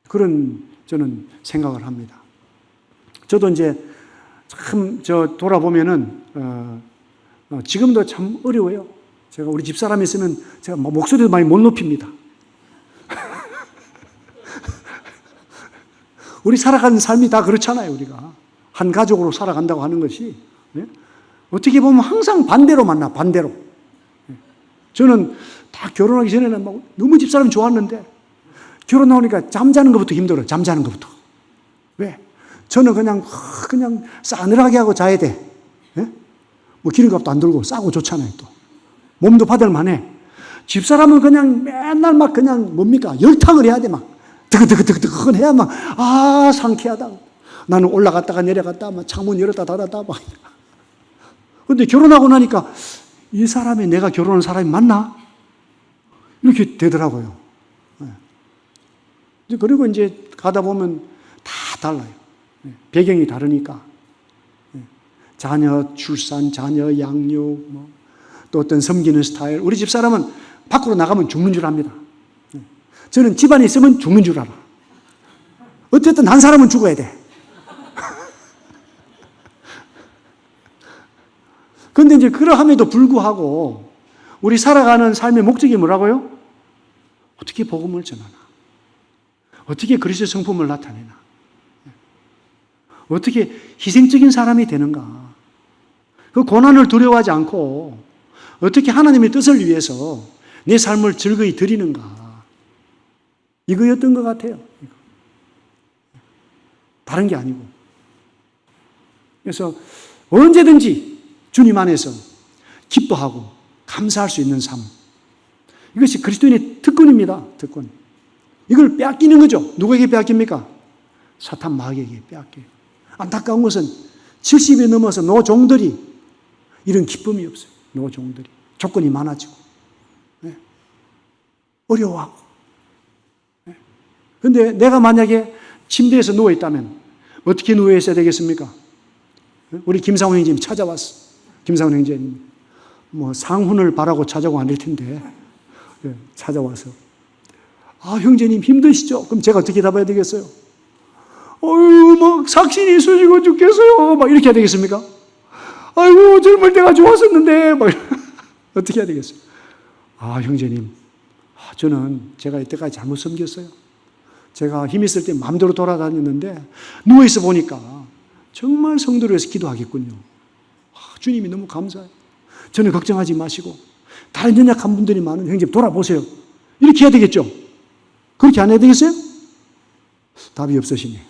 그런 저는 생각을 합니다. 저도 이제 참 돌아보면은 지금도 참 어려워요. 제가 우리 집사람이 있으면 제가 목소리도 많이 못 높입니다. 우리 살아가는 삶이 다 그렇잖아요. 우리가 한 가족으로 살아간다고 하는 것이 어떻게 보면 항상 반대로 만나, 반대로. 저는 다 결혼하기 전에는 막 너무 집사람이 좋았는데 결혼하니까 잠자는 것부터 힘들어요. 잠자는 것부터. 왜? 저는 그냥 싸늘하게 하고 자야 돼. 뭐 기름값도 안 들고 싸고 좋잖아요. 또 몸도 받을만해. 집사람은 그냥 맨날 막 그냥 뭡니까? 열탕을 해야 돼. 막 드그드그드그 해야 막 상쾌하다. 나는 올라갔다가 내려갔다 막 창문 열었다 닫았다 막. 근데 결혼하고 나니까 이 사람이 내가 결혼한 사람이 맞나? 이렇게 되더라고요. 그리고 이제 가다 보면 다 달라요. 배경이 다르니까. 자녀 출산, 자녀 양육, 또 어떤 섬기는 스타일. 우리 집사람은 밖으로 나가면 죽는 줄 압니다. 저는 집안에 있으면 죽는 줄 알아. 어쨌든 한 사람은 죽어야 돼. 그런데 이제 그러함에도 불구하고 우리 살아가는 삶의 목적이 뭐라고요? 어떻게 복음을 전하나? 어떻게 그리스도의 성품을 나타내나? 어떻게 희생적인 사람이 되는가? 그 고난을 두려워하지 않고 어떻게 하나님의 뜻을 위해서 내 삶을 즐거이 드리는가? 이거였던 것 같아요. 다른 게 아니고. 그래서 언제든지 주님 안에서 기뻐하고 감사할 수 있는 삶. 이것이 그리스도인의 특권입니다. 특권. 이걸 빼앗기는 거죠. 누구에게 빼앗깁니까? 사탄 마귀에게 빼앗겨요. 안타까운 것은 70이 넘어서 노종들이 이런 기쁨이 없어요. 노종들이. 조건이 많아지고. 어려워하고. 그런데 내가 만약에 침대에서 누워있다면 어떻게 누워있어야 되겠습니까? 우리 김상훈 형제님이 찾아왔어. 김상훈 형제님. 상훈을 바라고 찾아오고 아닐 텐데. 찾아와서. 형제님 힘드시죠? 그럼 제가 어떻게 답해야 되겠어요? 삭신이 쑤시고 죽겠어요. 이렇게 해야 되겠습니까? 아이고, 젊을 때가 좋았었는데. 어떻게 해야 되겠어요? 형제님. 저는 제가 이때까지 잘못 섬겼어요. 제가 힘 있을 때 마음대로 돌아다녔는데 누워있어 보니까 정말 성도를 위해서 기도하겠군요. 주님이 너무 감사해요. 저는 걱정하지 마시고 다른 연약한 분들이 많은 형제 돌아보세요. 이렇게 해야 되겠죠? 그렇게 안 해야 되겠어요? 답이 없으시네.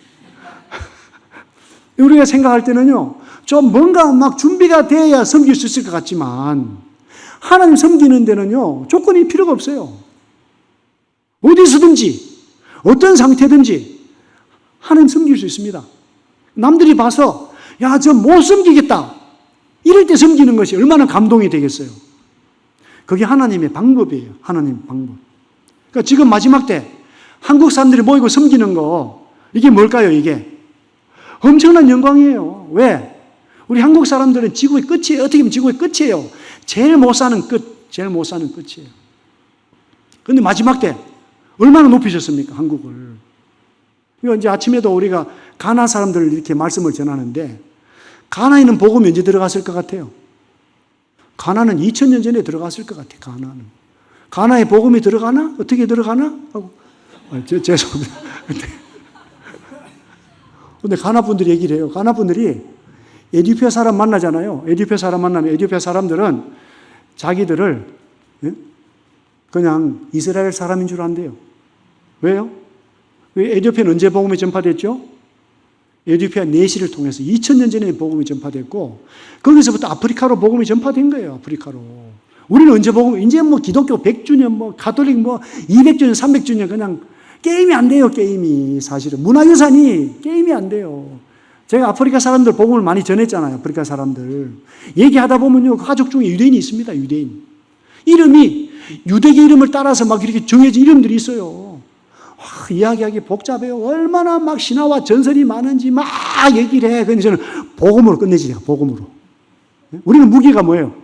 우리가 생각할 때는요, 좀 뭔가 막 준비가 돼야 섬길 수 있을 것 같지만 하나님 섬기는 데는요, 조건이 필요가 없어요. 어디서든지 어떤 상태든지 하나님 섬길 수 있습니다. 남들이 봐서 야, 저 못 섬기겠다 이럴 때 섬기는 것이 얼마나 감동이 되겠어요. 그게 하나님의 방법이에요. 하나님의 방법. 그러니까 지금 마지막 때 한국 사람들이 모이고 섬기는 거 이게 뭘까요? 이게 엄청난 영광이에요. 왜? 우리 한국 사람들은 지구의 끝이에요. 어떻게 보면 지구의 끝이에요. 제일 못 사는 끝, 제일 못 사는 끝이에요. 그런데 마지막 때 얼마나 높이셨습니까? 한국을. 이거 이제 아침에도 우리가 가나 사람들 이렇게 말씀을 전하는데, 가나에는 복음이 언제 들어갔을 것 같아요? 가나는 2000년 전에 들어갔을 것 같아요. 가나는. 가나에 복음이 들어가나? 어떻게 들어가나? 하고. 죄송합니다. 근데 가나 분들이 얘기를 해요. 가나 분들이 에티오피아 사람 만나잖아요. 에티오피아 사람 만나면 에티오피아 사람들은 자기들을 그냥 이스라엘 사람인 줄 안대요. 왜요? 왜 에티오피아는 언제 복음이 전파됐죠? 에티오피아 내시를 통해서 2000년 전에 복음이 전파됐고, 거기서부터 아프리카로 복음이 전파된 거예요. 아프리카로. 우리는 언제 복음, 이제 뭐 기독교 100주년, 뭐 가톨릭 뭐 200주년, 300주년 그냥 게임이 안 돼요. 게임이 사실은. 문화유산이 게임이 안 돼요. 제가 아프리카 사람들 복음을 많이 전했잖아요. 아프리카 사람들. 얘기하다 보면요. 가족 중에 유대인이 있습니다. 유대인. 이름이 유대계 이름을 따라서 막 이렇게 정해진 이름들이 있어요. 이야기하기 복잡해요. 얼마나 막 신화와 전설이 많은지 막 얘기를 해. 그래서 저는 복음으로 끝내지, 복음으로. 우리는 무기가 뭐예요?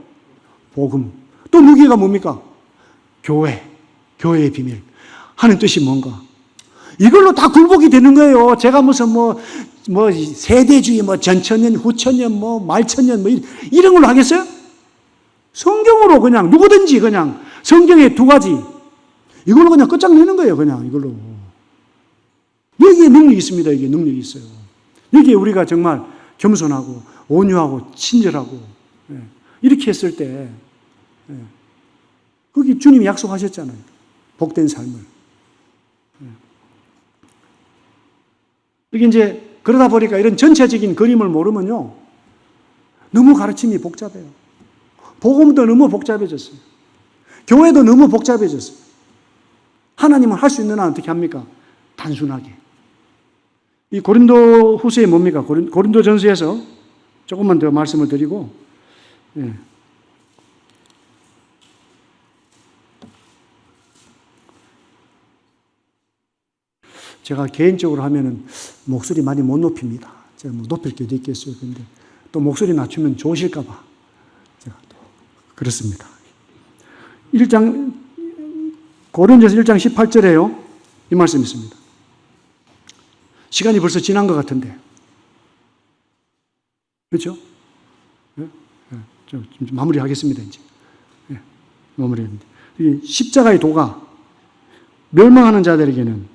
복음. 또 무기가 뭡니까? 교회. 교회의 비밀. 하는 뜻이 뭔가? 이걸로 다 굴복이 되는 거예요. 제가 무슨 뭐 세대주의, 뭐 전천년, 후천년, 뭐 말천년, 뭐 이런 걸로 하겠어요? 성경으로 그냥 누구든지 그냥 성경의 두 가지 이걸로 그냥 끝장내는 거예요. 그냥 이걸로. 여기에 능력이 있습니다. 여기에 능력이 있어요. 여기에 우리가 정말 겸손하고 온유하고 친절하고 이렇게 했을 때 거기 주님이 약속하셨잖아요. 복된 삶을. 이게 이제 그러다 보니까 이런 전체적인 그림을 모르면요. 너무 가르침이 복잡해요. 복음도 너무 복잡해졌어요. 교회도 너무 복잡해졌어요. 하나님은 할 수 있는 한 어떻게 합니까? 단순하게. 이 고린도 후서에 뭡니까? 고린도 전서에서 조금만 더 말씀을 드리고, 제가 개인적으로 하면은 목소리 많이 못 높입니다. 제가 뭐 높일 게 어디 있겠어요. 근데 또 목소리 낮추면 좋으실까봐. 제가 또 그렇습니다. 1장, 고린도서 1장 18절에요. 이 말씀이 있습니다. 시간이 벌써 지난 것 같은데. 그렇죠? 좀 마무리하겠습니다, 이제. 마무리합니다. 이 십자가의 도가 멸망하는 자들에게는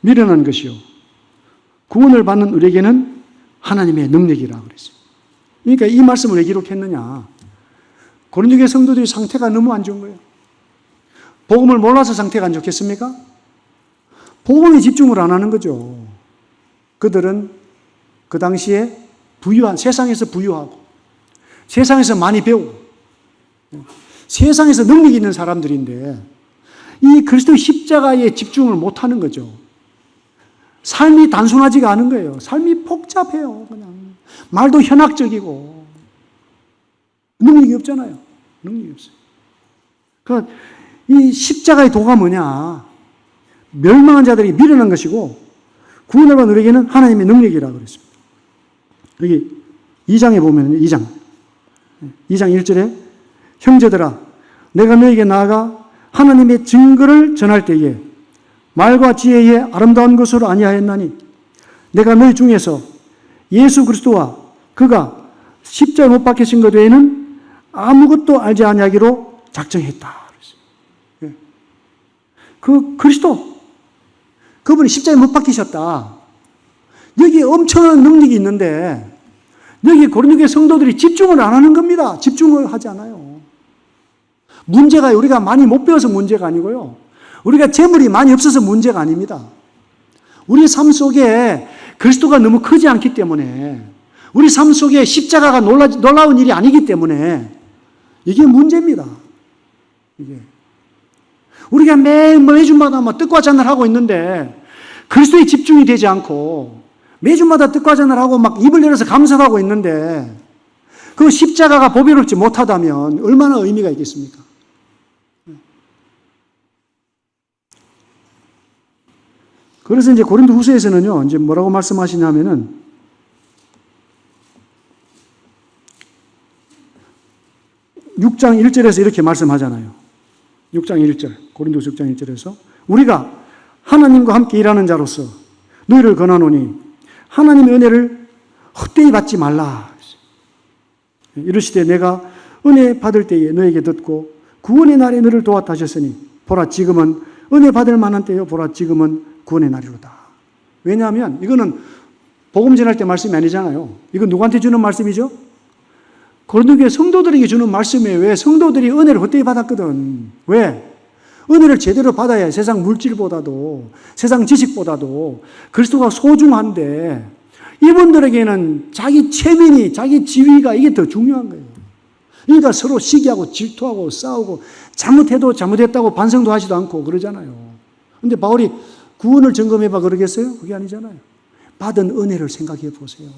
미련한 것이요. 구원을 받는 우리에게는 하나님의 능력이라고 그랬어요. 그러니까 이 말씀을 왜 기록했느냐. 고린도교회 성도들의 상태가 너무 안 좋은 거예요. 복음을 몰라서 상태가 안 좋겠습니까? 복음에 집중을 안 하는 거죠. 그들은 그 당시에 세상에서 부유하고, 세상에서 많이 배우고, 세상에서 능력이 있는 사람들인데, 이 그리스도의 십자가에 집중을 못 하는 거죠. 삶이 단순하지가 않은 거예요. 삶이 복잡해요. 그냥. 말도 현학적이고. 능력이 없잖아요. 능력이 없어요. 그러니까 이 십자가의 도가 뭐냐. 멸망한 자들이 미련한 것이고 구원을 받은 우리에게는 하나님의 능력이라고 그랬습니다. 여기 2장에 보면 2장 1절에 형제들아 내가 너에게 나아가 하나님의 증거를 전할 때에 말과 지혜의 아름다운 것으로 아니하였나니 내가 너희 중에서 예수 그리스도와 그가 십자가에 못 박히신 것 외에는 아무것도 알지 아니하기로 작정했다. 그 그리스도 그분이 십자가에 못 박히셨다. 여기에 엄청난 능력이 있는데 여기 고린도교회 성도들이 집중을 안 하는 겁니다. 집중을 하지 않아요. 문제가 우리가 많이 못 배워서 문제가 아니고요. 우리가 재물이 많이 없어서 문제가 아닙니다. 우리 삶 속에 그리스도가 너무 크지 않기 때문에 우리 삶 속에 십자가가 놀라운 일이 아니기 때문에 이게 문제입니다. 이게. 우리가 매주마다 뜻과 잔을 하고 있는데 그리스도에 집중이 되지 않고 매주마다 뜻과 잔을 하고 막 입을 열어서 감사하고 있는데 그 십자가가 보배롭지 못하다면 얼마나 의미가 있겠습니까? 그래서 이제 고린도 후서에서는요, 이제 뭐라고 말씀하시냐면은 6장 1절에서 이렇게 말씀하잖아요. 6장 1절, 고린도서 6장 1절에서 우리가 하나님과 함께 일하는 자로서 너희를 권하노니 하나님의 은혜를 헛되이 받지 말라. 이르시되 내가 은혜 받을 때에 너에게 듣고 구원의 날에 너를 도왔다 하셨으니 보라 지금은 은혜 받을 만한 때요 보라 지금은 구원의 날이로다. 왜냐하면 이거는 복음 전할 때 말씀이 아니잖아요. 이건 누구한테 주는 말씀이죠? 고린도교회 성도들에게 주는 말씀이에요. 왜? 성도들이 은혜를 헛되이 받았거든. 왜? 은혜를 제대로 받아야 세상 물질보다도 세상 지식보다도 그리스도가 소중한데 이분들에게는 자기 체면이 자기 지위가 이게 더 중요한 거예요. 그러니까 서로 시기하고 질투하고 싸우고 잘못해도 잘못했다고 반성도 하지도 않고 그러잖아요. 근데 바울이 구원을 점검해봐 그러겠어요? 그게 아니잖아요. 받은 은혜를 생각해 보세요.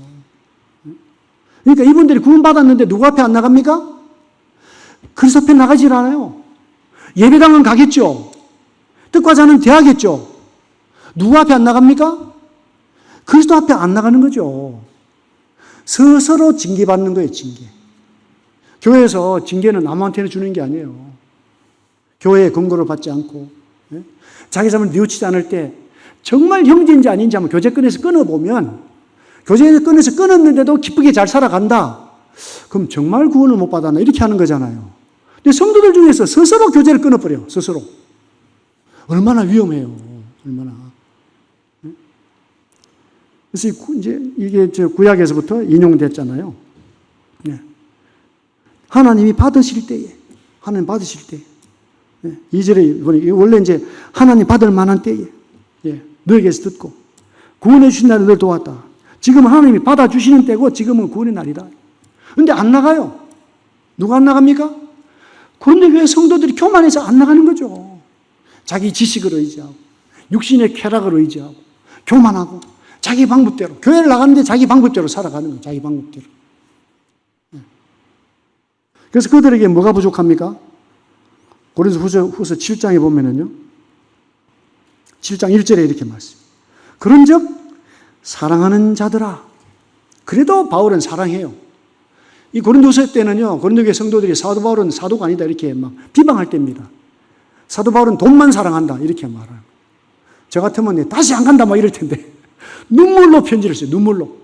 그러니까 이분들이 구원받았는데 누구 앞에 안 나갑니까? 그리스도 앞에 나가질 않아요. 예배당은 가겠죠. 뜻과자는 대하겠죠. 누구 앞에 안 나갑니까? 그리스도 앞에 안 나가는 거죠. 스스로 징계받는 거예요, 징계. 교회에서 징계는 남한테는 주는 게 아니에요. 교회의 근거를 받지 않고 자기 삶을 뉘우치지 않을 때 정말 형제인지 아닌지 한번 교제권에서 끊어보면 교제권에서 끊었는데도 기쁘게 잘 살아간다. 그럼 정말 구원을 못 받았나 이렇게 하는 거잖아요. 근데 성도들 중에서 스스로 교제를 끊어버려. 스스로. 얼마나 위험해요. 얼마나. 그래서 이제 이게 구약에서부터 인용됐잖아요. 하나님이 받으실 때에, 하나님 받으실 때, 2절에 보니 원래 이제 하나님 받을 만한 때에, 너에게서 듣고 구원해 주신 날에 널 도왔다. 지금 하나님이 받아주시는 때고 지금은 구원의 날이다. 그런데 안 나가요. 누가 안 나갑니까? 그런데 왜 성도들이 교만해서 안 나가는 거죠? 자기 지식을 의지하고 육신의 쾌락을 의지하고 교만하고 자기 방법대로 교회를 나가는데 자기 방법대로 살아가는 거예요. 자기 방법대로. 그래서 그들에게 뭐가 부족합니까? 고린도후서 7장에 보면은요. 7장 1절에 이렇게 말씀. 그런즉 사랑하는 자들아. 그래도 바울은 사랑해요. 이 고린도서 때는요. 고린도교회 성도들이 사도 바울은 사도가 아니다 이렇게 막 비방할 때입니다. 사도 바울은 돈만 사랑한다 이렇게 말해요. 저 같으면 다시 안 간다 막 이럴 텐데 눈물로 편지를 써요. 눈물로.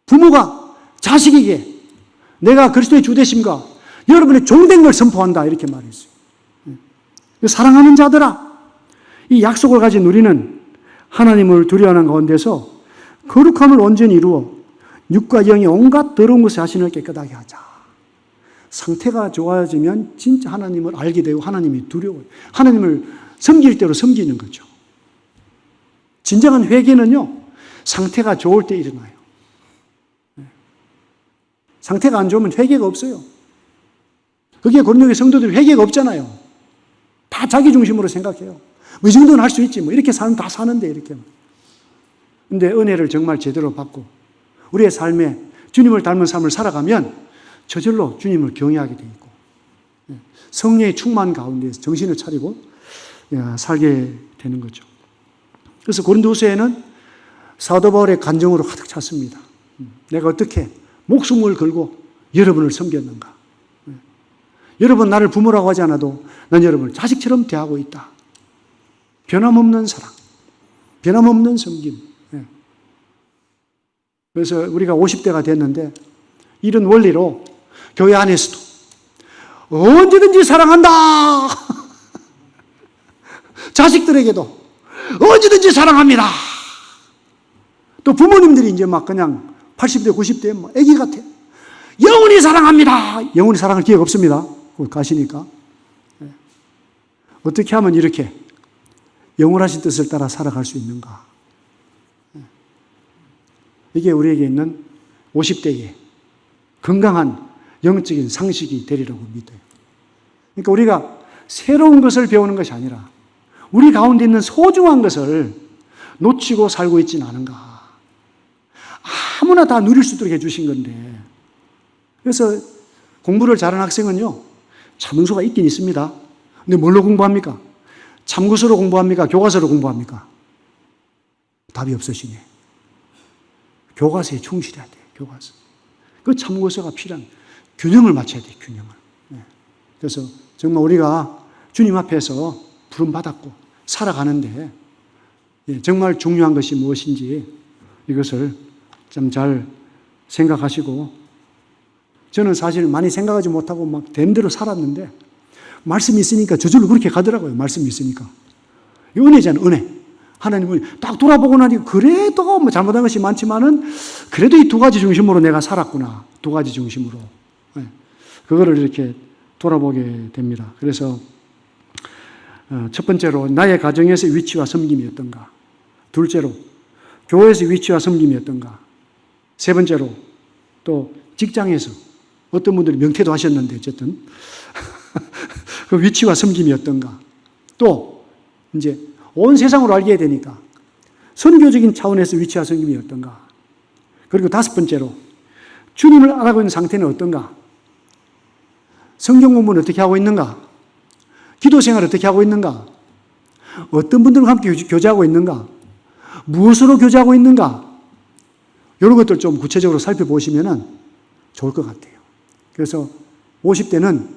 부모가 자식에게 내가 그리스도의 주되심과 여러분의 종된 걸 선포한다 이렇게 말했어요. 사랑하는 자들아. 이 약속을 가진 우리는 하나님을 두려워하는 가운데서 거룩함을 온전히 이루어 육과 영의 온갖 더러운 것에 자신을 깨끗하게 하자. 상태가 좋아지면 진짜 하나님을 알게 되고 하나님이 두려워요. 하나님을 섬길 대로 섬기는 거죠. 진정한 회개는요. 상태가 좋을 때 일어나요. 상태가 안 좋으면 회개가 없어요. 그게 고린도교회 성도들이 회개가 없잖아요. 다 자기 중심으로 생각해요. 이 정도는 할 수 있지. 뭐 이렇게 사는 다 사는데 이렇게. 근데 은혜를 정말 제대로 받고 우리의 삶에 주님을 닮은 삶을 살아가면 저절로 주님을 경외하게 돼 있고 성령의 충만 가운데서 정신을 차리고 살게 되는 거죠. 그래서 고린도후서에는 사도 바울의 간정으로 가득 찼습니다. 내가 어떻게 목숨을 걸고 여러분을 섬겼는가. 여러분 나를 부모라고 하지 않아도 난 여러분을 자식처럼 대하고 있다. 변함없는 사랑, 변함없는 섬김. 그래서 우리가 50대가 됐는데 이런 원리로 교회 안에서도 언제든지 사랑한다. 자식들에게도 언제든지 사랑합니다. 또 부모님들이 이제 막 그냥 80대, 90대 막 애기 같아. 영원히 사랑합니다. 영원히 사랑할 기회가 없습니다. 가시니까. 어떻게 하면 이렇게 영원하신 뜻을 따라 살아갈 수 있는가? 이게 우리에게 있는 50대의 건강한 영적인 상식이 되리라고 믿어요. 그러니까 우리가 새로운 것을 배우는 것이 아니라 우리 가운데 있는 소중한 것을 놓치고 살고 있지는 않은가. 아무나 다 누릴 수 있도록 해주신 건데. 그래서 공부를 잘하는 학생은요, 참문서가 있긴 있습니다. 근데 뭘로 공부합니까? 참고서로 공부합니까? 교과서로 공부합니까? 답이 없으시네. 교과서에 충실해야 돼요. 교과서. 그 참고서가 필요한 균형을 맞춰야 돼요. 균형을. 그래서 정말 우리가 주님 앞에서 부름받았고 살아가는데 정말 중요한 것이 무엇인지 이것을 좀 잘 생각하시고, 저는 사실 많이 생각하지 못하고 막 됨대로 살았는데 말씀이 있으니까 저절로 그렇게 가더라고요. 말씀이 있으니까. 이 은혜잖아요, 은혜. 하나님은 딱 돌아보고 나니 그래도 뭐 잘못한 것이 많지만은 그래도 이 두 가지 중심으로 내가 살았구나. 두 가지 중심으로. 그거를 이렇게 돌아보게 됩니다. 그래서 첫 번째로 나의 가정에서의 위치와 섬김이 어떤가. 둘째로 교회에서의 위치와 섬김이 어떤가. 세 번째로 또 직장에서 어떤 분들이 명태도 하셨는데 어쨌든 그 위치와 섬김이 어떤가. 또 이제 온 세상으로 알게 되니까 선교적인 차원에서 위치와 섬김이 어떤가. 그리고 다섯 번째로 주님을 알아가고 있는 상태는 어떤가. 성경 공부는 어떻게 하고 있는가. 기도 생활을 어떻게 하고 있는가. 어떤 분들과 함께 교제하고 있는가. 무엇으로 교제하고 있는가. 이런 것들 좀 구체적으로 살펴보시면 좋을 것 같아요. 그래서 50대는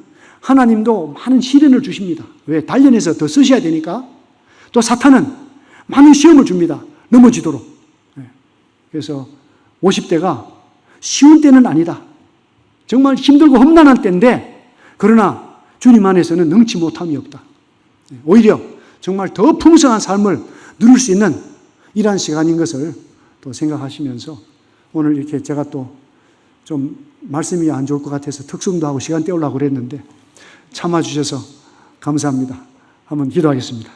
하나님도 많은 시련을 주십니다. 왜? 단련해서 더 쓰셔야 되니까. 또 사탄은 많은 시험을 줍니다. 넘어지도록. 그래서 50대가 쉬운 때는 아니다. 정말 힘들고 험난한 때인데, 그러나 주님 안에서는 능치 못함이 없다. 오히려 정말 더 풍성한 삶을 누릴 수 있는 이러한 시간인 것을 또 생각하시면서, 오늘 이렇게 제가 또 좀 말씀이 안 좋을 것 같아서 특성도 하고 시간 때우려고 그랬는데 참아주셔서 감사합니다. 한번 기도하겠습니다.